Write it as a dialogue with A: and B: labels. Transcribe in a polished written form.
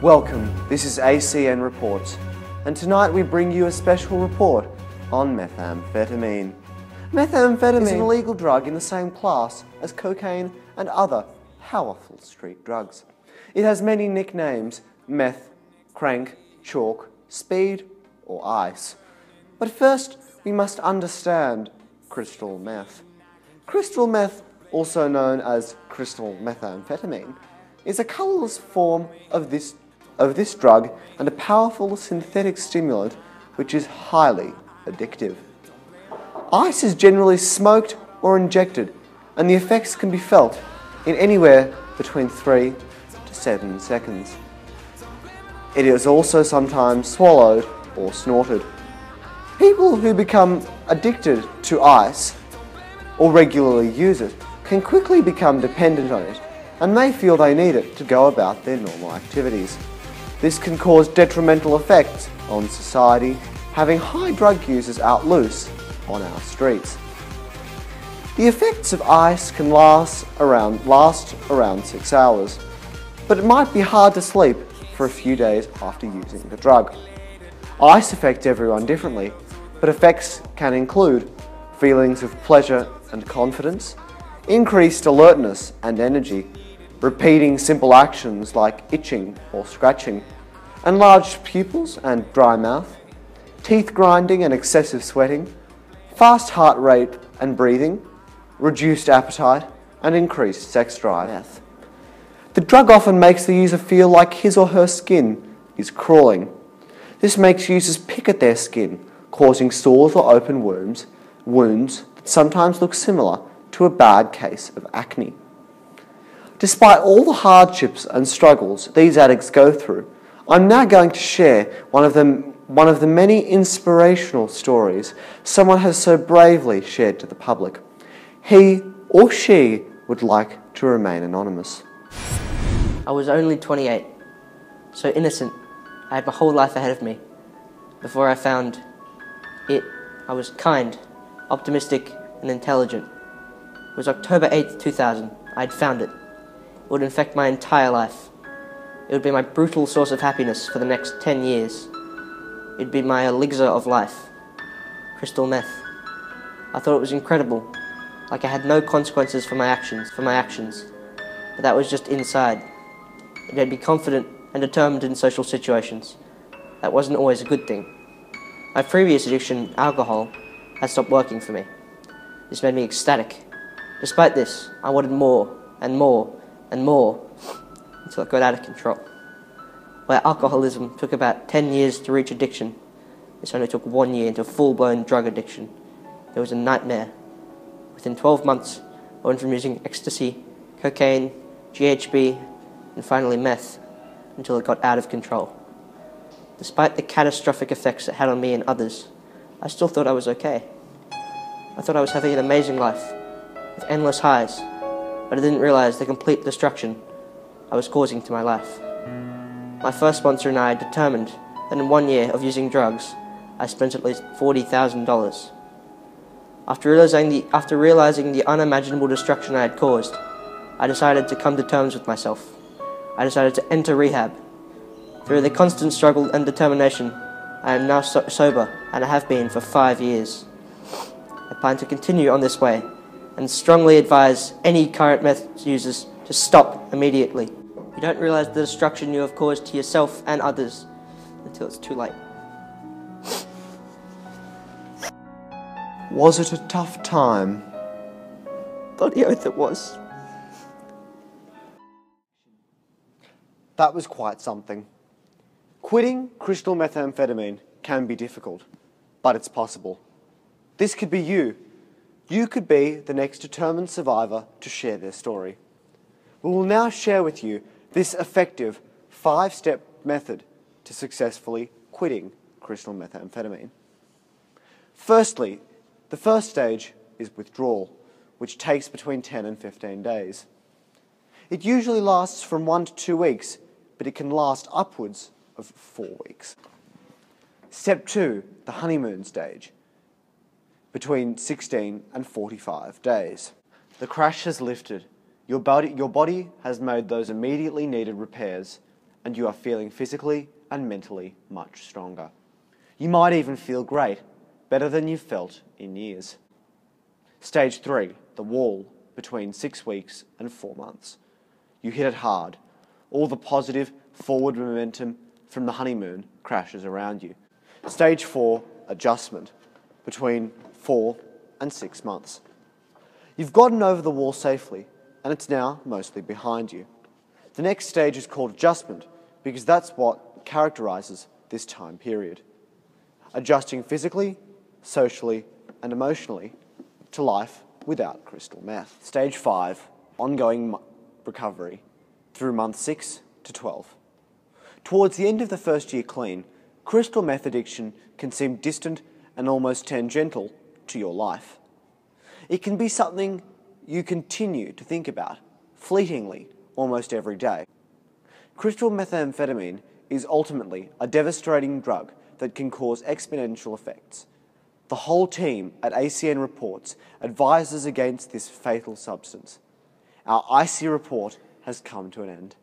A: Welcome, this is ACN Reports, and tonight we bring you a special report on methamphetamine. Methamphetamine is an illegal drug in the same class as cocaine and other powerful street drugs. It has many nicknames: meth, crank, chalk, speed, or ice. But first, we must understand crystal meth. Crystal meth, also known as crystal methamphetamine, is a colourless form of this drug and a powerful synthetic stimulant which is highly addictive. Ice is generally smoked or injected, and the effects can be felt in anywhere between 3 to 7 seconds. It is also sometimes swallowed or snorted. People who become addicted to ice or regularly use it can quickly become dependent on it and may feel they need it to go about their normal activities. This can cause detrimental effects on society, having high drug users out loose on our streets. The effects of ice can last around 6 hours, but it might be hard to sleep for a few days after using the drug. Ice affects everyone differently, but effects can include feelings of pleasure and confidence, increased alertness and energy, repeating simple actions like itching or scratching, enlarged pupils and dry mouth, teeth grinding and excessive sweating, fast heart rate and breathing, reduced appetite, and increased sex drive. The drug often makes the user feel like his or her skin is crawling. This makes users pick at their skin, causing sores or open wounds that sometimes look similar to a bad case of acne. Despite all the hardships and struggles these addicts go through, I'm now going to share one of the many inspirational stories someone has so bravely shared to the public. He or she would like to remain anonymous.
B: I was only 28, so innocent. I had my whole life ahead of me. Before I found it, I was kind, optimistic, and intelligent. It was October 8th, 2000. I had found it. It would infect my entire life. It would be my brutal source of happiness for the next 10 years. It would be my elixir of life. Crystal meth. I thought it was incredible, like I had no consequences for my actions. But that was just inside. It made me confident and determined in social situations. That wasn't always a good thing. My previous addiction, alcohol, had stopped working for me. This made me ecstatic. Despite this, I wanted more and more and more until it got out of control. Where alcoholism took about 10 years to reach addiction, this only took 1 year into full-blown drug addiction. It was a nightmare. Within 12 months, I went from using ecstasy, cocaine, GHB, and finally meth, until it got out of control. Despite the catastrophic effects it had on me and others, I still thought I was okay. I thought I was having an amazing life, with endless highs, but I didn't realize the complete destruction I was causing to my life. My first sponsor and I determined that in 1 year of using drugs, I spent at least $40,000. After realizing the unimaginable destruction I had caused, I decided to come to terms with myself. I decided to enter rehab. Through the constant struggle and determination, I am now sober, and I have been for 5 years. I plan to continue on this way, and strongly advise any current meth users to stop immediately. You don't realize the destruction you have caused to yourself and others until it's too late.
A: Was it a tough time?
B: Bloody oath it was.
A: That was quite something. Quitting crystal methamphetamine can be difficult, but it's possible. This could be you. You could be the next determined survivor to share their story. We will now share with you this effective 5-step method to successfully quitting crystal methamphetamine. Firstly, the first stage is withdrawal, which takes between 10 and 15 days. It usually lasts from 1 to 2 weeks, but it can last upwards of 4 weeks. Step 2, the honeymoon stage, between 16 and 45 days. The crash has lifted. Your body has made those immediately needed repairs, and you are feeling physically and mentally much stronger. You might even feel great, better than you've felt in years. Stage 3, the wall, between 6 weeks and 4 months. You hit it hard. All the positive, forward momentum from the honeymoon crashes around you. Stage 4, adjustment, between 4 and 6 months. You've gotten over the wall safely, and it's now mostly behind you. The next stage is called adjustment, because that's what characterises this time period. Adjusting physically, socially, and emotionally to life without crystal meth. Stage 5, ongoing recovery through month 6 to 12. Towards the end of the first year clean, crystal meth addiction can seem distant and almost tangential to your life. It can be something you continue to think about, fleetingly, almost every day. Crystal methamphetamine is ultimately a devastating drug that can cause exponential effects. The whole team at ACN Reports advises against this fatal substance. Our icy report has come to an end.